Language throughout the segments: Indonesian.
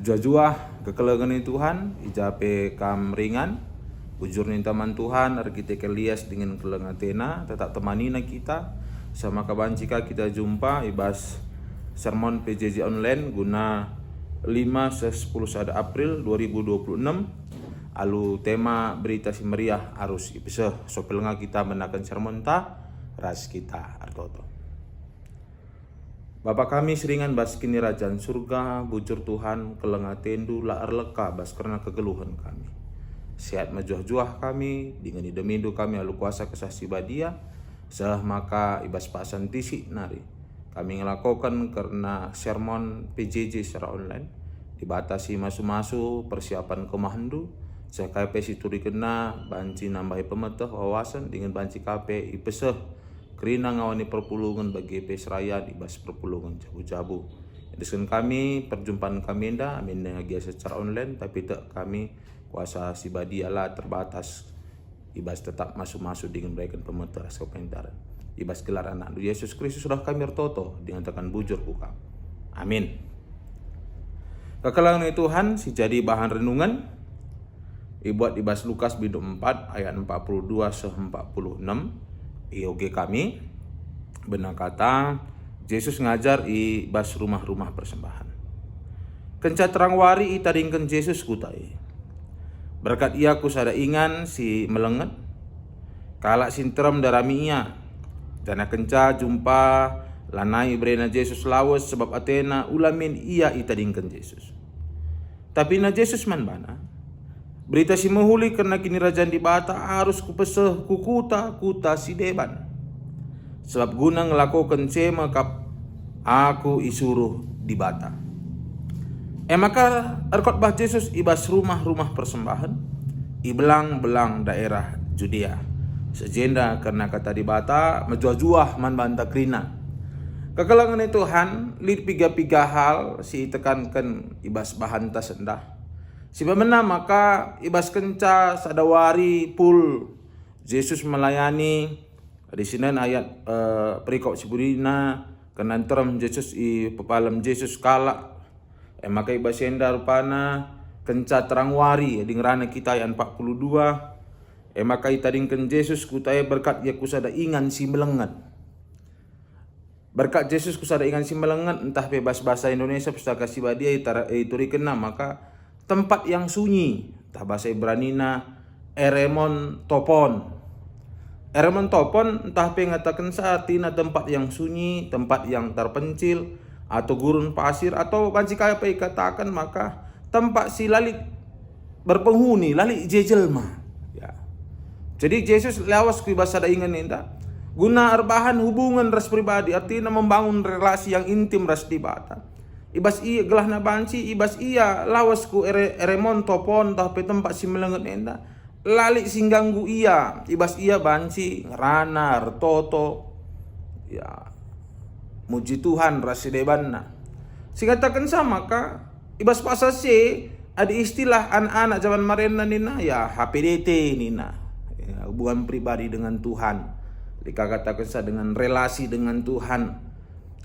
Jua-jua kekelengan Tuhan, ijape kam ringan, bujur ni taman Tuhan, kita Elias dengan kelengan tena, tetap temani na kita, sama kabancika kita jumpa, ibas sermon PJJ online guna 5-10 April 2026, alu tema berita si meriah arus ipise, sopelnga kita menakan sermon ta, ras kita artoto. Bapa kami seringan bas kini rajaan surga, bujur Tuhan kelenga tendu laar leka bas karena kegeluhan kami. Sehat majuah-juah kami, dengan idemindu kami alu kuasa kesasi badia, sah maka ibas pasan tisi nari. Kami ngelakukan karena sermon PJJ secara online, dibatasi masu-masu persiapan kemahandu, saya KP situri kena, banci nambahi pemetah wawasan dengan banci KP ipeseh, kerina ngawani perpulungan bagi pesraya di bas perpulungan jabu-jabu. Edison kami perjumpaan kami nda amin ngagia secara online tapi tak kami kuasa sibadi ala terbatas ibas tetap masuk-masuk dengan berikan pemerintah sekopentaran. Ibas gelar anak Yesus Kristus sudah kami ertoto dinyatakan bujur kukam. Amin. Kekelangan Tuhan si jadi bahan renungan ibuat ibas Lukas biduk 4 ayat 42-46. IOG kami benar kata Yesus ngajar i bas rumah-rumah persembahan. Kenca terang wari i tadingken Yesus kutai. Berkat ia kusada ingan si melenget. Kalak sinterem darami ia. Dana kenca jumpa lanai brena Yesus lawas sebab Athena ulamin ia i tadingken Yesus. Tapi na Yesus man bana. Berita si mahuli karena kini rajaan di bata harus kupeseh kukuta si deban. Sebab guna ngelakukan sema kap aku isuruh di bata. Maka erkotbah Yesus ibas rumah-rumah persembahan, ibelang-belang daerah Judea. Sejenda karena kata di bata menjuah-juah man banta krina. Kekelangan Tuhan lid piga-piga hal si tekankan ibas bahan tasendah. Sibamena maka ibas kenca sadawari pul Yesus melayani di sini ayat perikop sibudina kenanteram Yesus i pepalam Yesus kala maka ibas senda rupana kenca terang wari di ngerana kita ayat 42 maka itadingken Yesus kutaya berkat ya kusada ingan si melengat berkat Yesus kusada ingan si melengat entah bebas bahasa Indonesia pustaka sibadia ituri kena maka tempat yang sunyi, tah bahasa Ibranina eremon topon. Eremon topon entah pengatakan saatina tempat yang sunyi, tempat yang terpencil, atau gurun pasir, atau banci kaya katakan maka tempat si lalik berpenghuni, lalik jejelma. Ya. Jadi Yesus lawas ku bahasa daingan ninda. Guna arbahan hubungan ras pribadi, artinya membangun relasi yang intim ras di bata. Ibas iya gelah na banci, ibas iya lawas ku eremon topon tapi tempat si melenget nenda. Lalik singganggu iya, ibas iya banci ngerana retoto. Ya. Muji Tuhan rasi debanna. Singatakan sama ka ibas pasase ada istilah anak-anak zaman marena nina ya HPDT nina. Ya, hubungan pribadi dengan Tuhan. Dikatakan sa dengan relasi dengan Tuhan.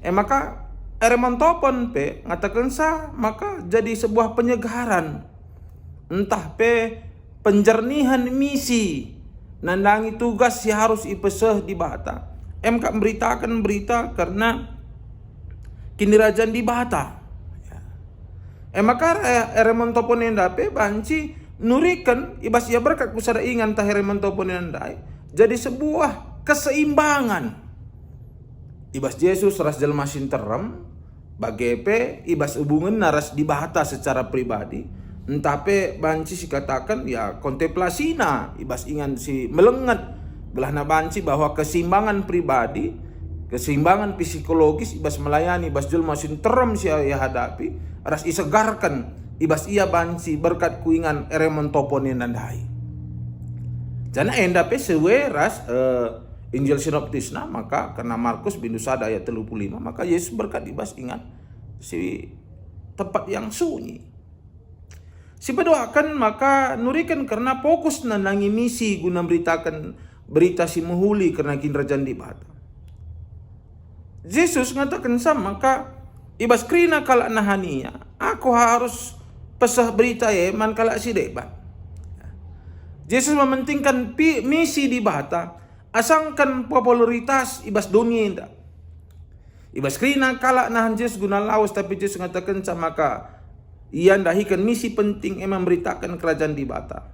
Maka eremon topon pe ngatakan sa maka jadi sebuah penyegaran entah pe penjernihan misi nandangi tugas yang harus ipeseh di bata MK memberitakan berita karena kini rajaan di bata maka eremon topon enda pe banci nurikan ibas ia berkat kusada ingan tah eremon topon enda jadi sebuah keseimbangan ibas Yesus ras jelma sinterem bagepe ibas hubungan naras dibahata secara pribadi entah pe banci si katakan ya kontemplasina ibas ingan si melenget belah na banci bahwa keseimbangan pribadi keseimbangan psikologis ibas melayani ibas jelma sinterem si ya hadapi ras isegarkan ibas ia banci berkat kuingan eremon toponin nandai jana enda pe sewe ras Injil sinoptisna maka karena Markus bindu sada ayat 35 maka Yesus berkat ibas ingat si tempat yang sunyi. Si berdoakan maka nurikan karena fokus nandangi misi guna beritakan berita si muhuli karena kinrajan di bata. Yesus ngatakan sama maka ibas krina kala nahania aku harus pesah berita man kala si deban. Yesus mementingkan misi di bata, asangkan popularitas ibas dunia indah. Ibas krina kala nahan Yesus guna lawas, tapi Yesus ngatakan maka ia dahikan misi penting memberitakan kerajaan di bata.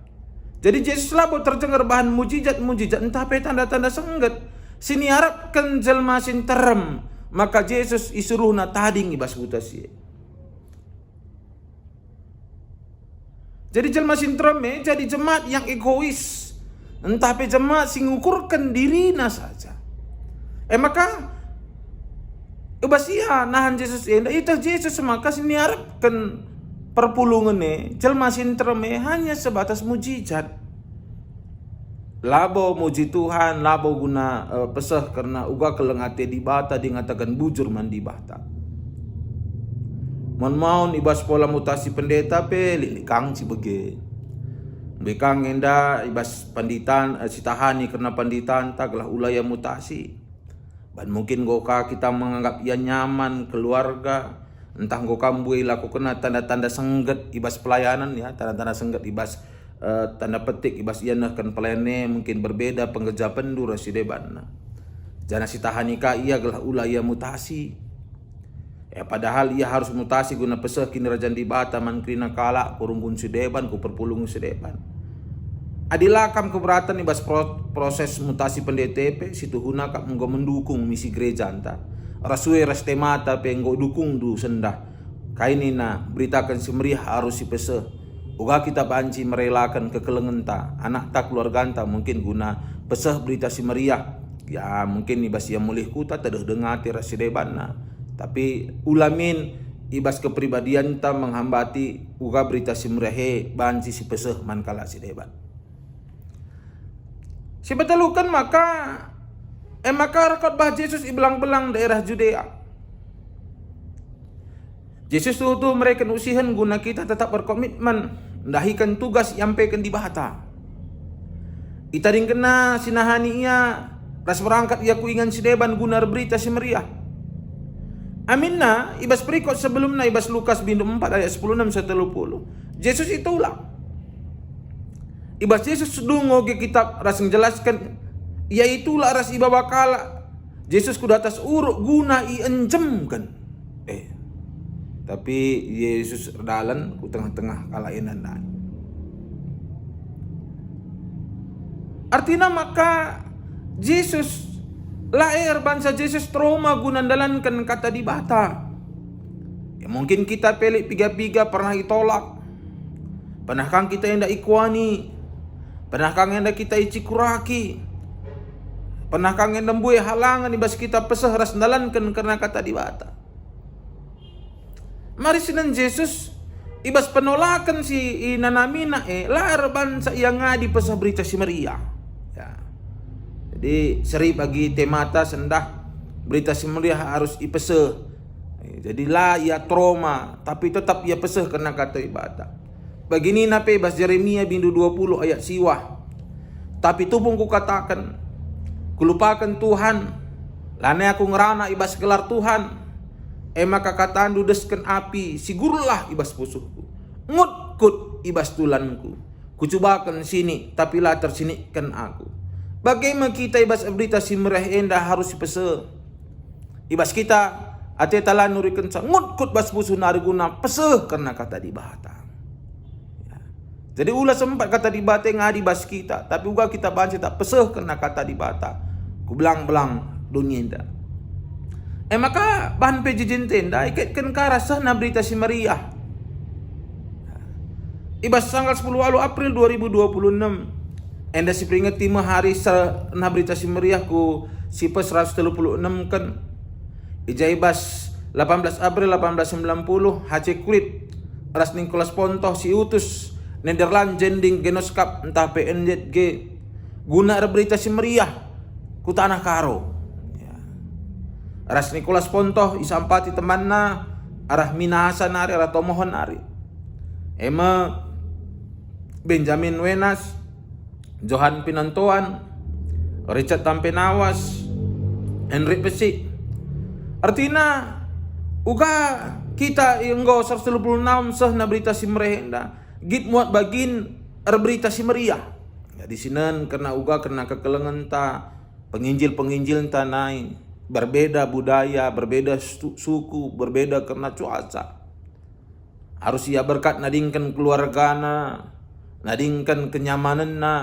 Jadi Yesus labo terdengar bahan mujizat entah pe tanda-tanda sengget. Sini harapkan jelma sin terem, maka Yesus isuruhna tading ibas buta sie. Jadi jelma sin terem jadi jemaat yang egois. Entah pe jemaat sing ngukurkan dirina saja. Maka ubas iya nahan Yesus itu Yesus maka sini harapkan perpulungan jelma sin terem hanya sebatas mujizat. Labo muji Tuhan, labo guna pesah karena uga kelengate di bata dingatakan bujur man di bata. Mon maun ibas pola mutasi pendeta pe lilikang si bege. Bekang enda ibas panditan sitahani karena panditan taglah ulaya mutasi. Dan mungkin goka kita menganggap ia nyaman keluarga, entah goka mbui laku kena tanda-tanda sengget ibas pelayanan ya, tanda-tanda sengget ibas tanda petik ibas ia kan pelayannya mungkin berbeda pengerja pendura si deban. Jana sitahanika ia gelah ulaya mutasi. Padahal ia harus mutasi guna pesah kini rajan di bata man krina kala kurunggun si deban ku perpulung si deban. Adilakam keberatan ibas proses mutasi pendetp situ huna kap enggo mendukung misi gereja anta. Rasue rastemata pe enggo dukung du sendah. Kainina beritakan si meriah harus si pesah. Uga kita banci merelakan kekelengenta anak tak keluarga anta mungkin guna pesah berita si meriah. Ya mungkin ibas yang mulih kuta tadeh dengati rasi debanna. Tapi ulamin ibas kepribadian ta menghambati uga berita si meriah banci si pesah man kala si deban. Si betalukan maka rekod bah Yesus ibelang-belang daerah Judea. Yesus tuh mereka usihan guna kita tetap berkomitmen dahikan tugas yampaikan di bata. Ita ring kena sinahani ia ras berangkat ia kuingan si deban guna berita si meriah. Aminna ibas perikot sebelumnya ibas Lukas bindu 4 ayat 10-30. Yesus itu ulang. Ibas Yesus dungo ke kitab ras menjelaskan yaitulah ras ibawa kala Yesus kuda atas uruk guna ienjemkan. Tapi Yesus dalan ku tengah-tengah kalainan dan. Artinya maka Yesus lahir bangsa Yesus trauma guna dalankan kata di bata. Ya mungkin kita pelik piga-piga pernah ditolak. Pernahkah kita yang dak ikwani? Pernahkah yang dak kita icikuraki? Pernahkah yang dembue halangan ibas kita pesah ras dalankan karena kata di bata. Mari sinan Yesus ibas penolakan si inanamina lahir bangsa yang ngadi pesah berita si Maria. Ya. Jadi seri bagi temata sendah berita si Maria harus ipesah. Jadi lah ia trauma tapi tetap ia pesah karena kata ibada. Begini nape bas Yeremia bindu 20 ayat siwah. Tapi tupung ku katakan kulupakan Tuhan lane aku ngerana ibas gelar Tuhan. Maka kataan dudeskan api sigurlah ibas pusuhku. Ngutkut ibas tulanku. Kucubakan sini tapi lah tersinikan aku. Bagaimana kita ibas berita si merah endah harus pese. Ibas kita ate talan nurikan sa ngutkut bas pusuh nariguna pese karena kata di bahata. Ya. Jadi ulah sempat kata di bahata ngadi bas kita, tapi uga kita banci tak pese karena kata di bahata. Ku belang-belang dunia indah. Maka bahan pejijin tenda ikatkan karasa na berita si Maria. Ibas tanggal 10 April 2026. Enda si peringati hari na berita si Maria ku si pes 136 kan. Ijaibas 18 April 1890 HC Kulit ras Nicholas Pontoh si utus Nederland jending genoskap entah PNZG guna berita si Maria ku tanah karo. Ras Nicholas Pontoh isampati temanna arah minasa nari arah tomohon nari. Benjamin Wenas, Johan Pinantoan, Richard Tampenawas, Henry Pesi. Artinya uga Kita enggo 136 seh na berita si merehenda. Git muat bagin berita si meriah. Ya di sinen karena uga karena kekelengan ta penginjil ta naik. Berbeda budaya, berbeda suku, berbeda karena cuaca. Harus ia berkat nadingkan keluargana, nadingkan kenyamanan na.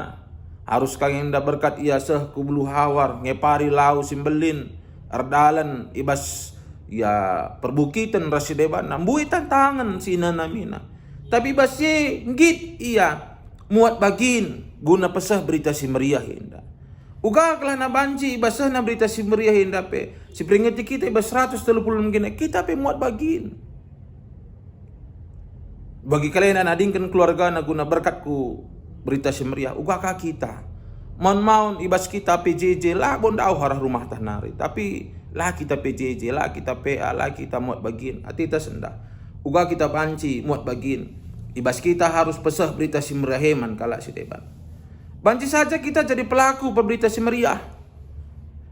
Harus kang enda berkat ia seh kubulu hawar, ngepari lau simbelin, erdalan ibas ya perbukitan rasideban, nambui tantangan sina namina. Tapi basi ngit ia muat bagin guna pesah berita si meriah inda. Uga kelah na banci basah na berita si meriah inda pe. Si peringati kita ibas 130 mungkin kita pe muat bagin. Bagi kalian yang nadingkan keluarga na guna berkatku berita si meriah. Uga ka kita. Maun ibas kita PJJ lah bondau harah rumah tanari. Tapi lah kita PJJ, lah kita PA, lah kita muat bagin. Atita senda. Uga kita banci muat bagin. Ibas kita harus pesah berita si meriah man kalak si deban. Banci saja kita jadi pelaku berita si meriah.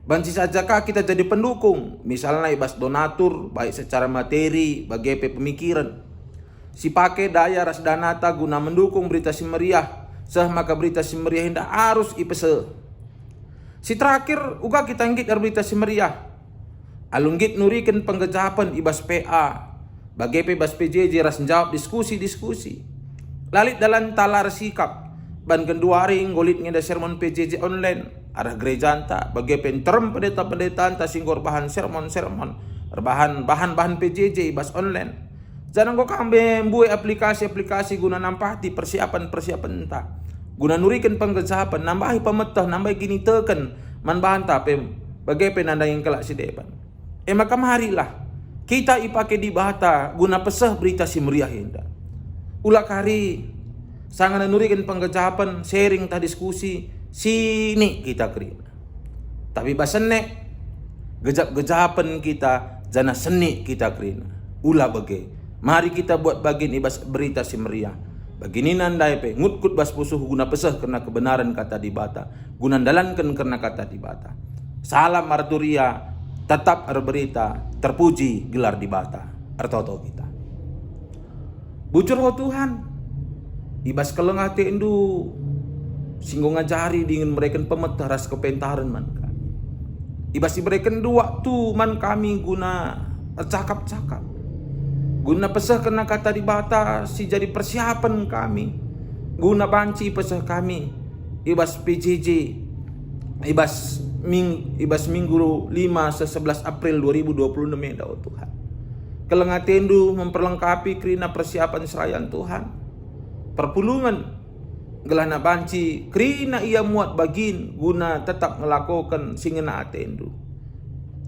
Banci saja kah kita jadi pendukung. Misalnya ibas donatur baik secara materi bagi pemikiran. Si pakai daya ras danata guna mendukung berita si meriah. Seh maka berita si meriah hendak harus ipese. Si terakhir uga kita nggit berita si meriah. Alunggit nurikan penggejapan ibas PA. Bagi ibas PJJ ras jawab diskusi-diskusi. Lalit dalam talar sikap. Ban kedua hari ngolit ngeda sermon PJJ online. Arah gereja anta bagi penterem pendeta-pendeta anta singgor bahan sermon-sermon. Bahan PJJ ibas online. Jangan kau kambe buat aplikasi-aplikasi guna nampati persiapan entah. Guna nurikan penggejapan, nambahi pemetah, nambahi gini teken, man bahan tapi bagai penanda yang kelak si depan. Maka marilah kita ipake di bahata guna pesah berita si meriah indah. Ulak hari sangat nurikan penggejapan, sharing ta diskusi, sini kita kering. Tapi basenek gejap-gejapan kita, jana seni kita kering. Ulah bagai. Mari kita buat bagian ibas berita si meriah. Begini nandai pe ngutkut bas pusuh guna pesah karena kebenaran kata di bata. Guna dalankan karena kata di bata. Salam Arturia, tetap berberita, terpuji gelar di bata. Artoto kita. Bujur ho Tuhan. Ibas kelengah te endu singgung ngajari dingin mereka pemetah ras kepentaran man kami. Ibas diberikan dua waktu man kami guna cakap-cakap. Guna pesah kena kata di bata si jadi persiapan kami. Guna banci pesah kami. Ibas PJJ. Ibas minggu 5 11 April 2026 ya Tuhan. Kelengah tendu memperlengkapi kerina persiapan serayaan Tuhan. Perpulungan gelana banci kerina ia muat bagin guna tetap melakukan singena atendu.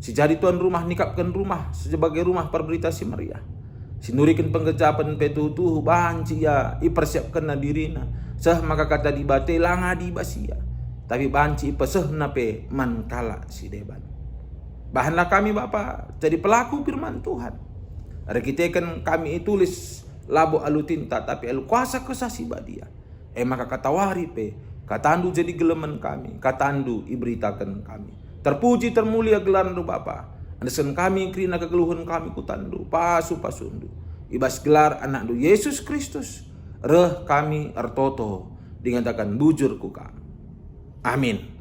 Si jadi tuan rumah nikapkan rumah sebagai rumah perberita si meriah. Sinurikan penggejapan petutuh banci ya ipersiapkan na dirina. Seh maka kata di bate langa di basia. Tapi banci peseh nape man kala si deban. Bahanlah kami Bapa jadi pelaku firman Tuhan. Ada kita kan kami tulis labo alu tinta tapi alu kuasa kesasi badia. Maka kata wari pe katandu jadi geleman kami. Katandu iberitakan kami. Terpuji termulia gelarmu Bapa. Andesan kami kerina kegeluhan kami kutandu pasundu. Ibas gelar anak du Yesus Kristus. Reh kami artoto. Dingatakan bujur ku kami. Amin.